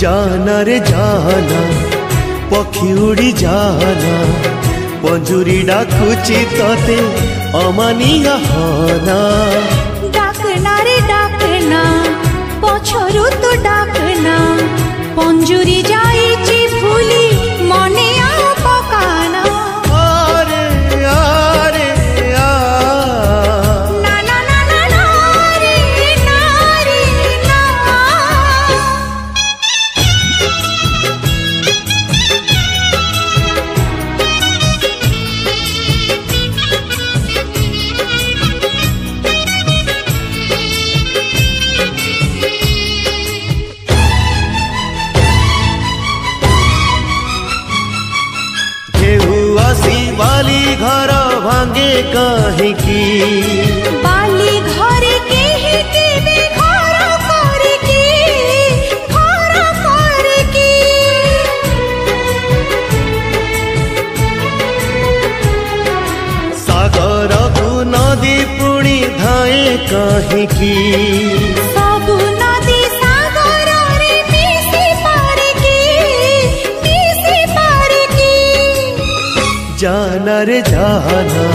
जाना रे जाना पक्षी उड़ी जाना पंजुरी डाकुची तते अमानिया होना डाकना रे डाकना पछरु तो डाकना पंजुरी जाईची फुली मने आ पकाना आरे आरे आ ना ना ना ना ना रे ना रे ना बाली घर भांगे कहीं की बाली घरे केही केबे घर करे की सागर को नदी पुणी धाए कहीं की सबु नदी सागर रे मिसी पारे की जाना रे जाना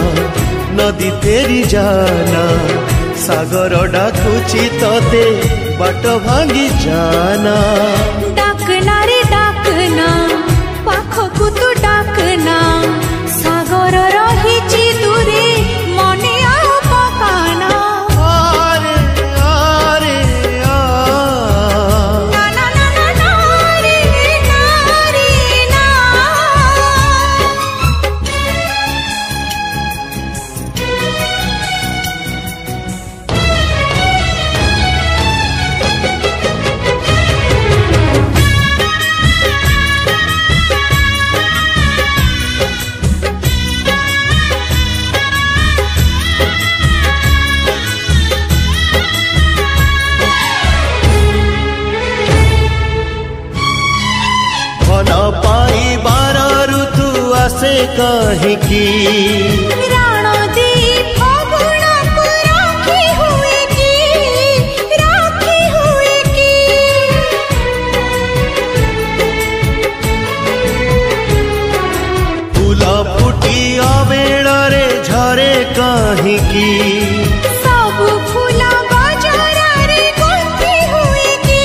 नदी तेरी जाना सागर डाकुची तते बाट भांगी जाना डाकना रे डाकना पाखकु तू डाकना सागर रहिची दूरे मने आ पकाना आरे आरे आ ना ना ना ना ना रे ना भल पाई बार ऋतु आसे कहीं की राण दी फगुण को राखी हुए की फूल फुटी अबेड़े झरे कहीं की सबु फूला बजरा रे गुंथी हुए की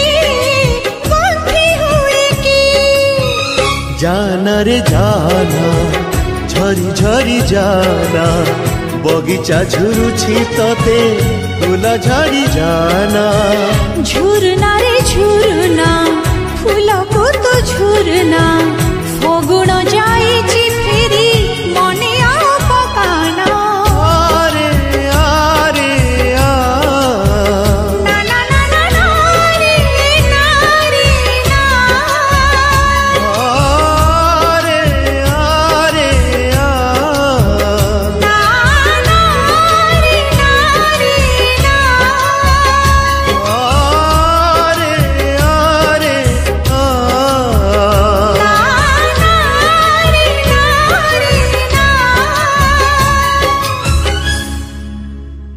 जाना रे जाना झरी झरी जाना बगीचा झुरुछि तते फूल झड़ी जाना झुरना रे झुर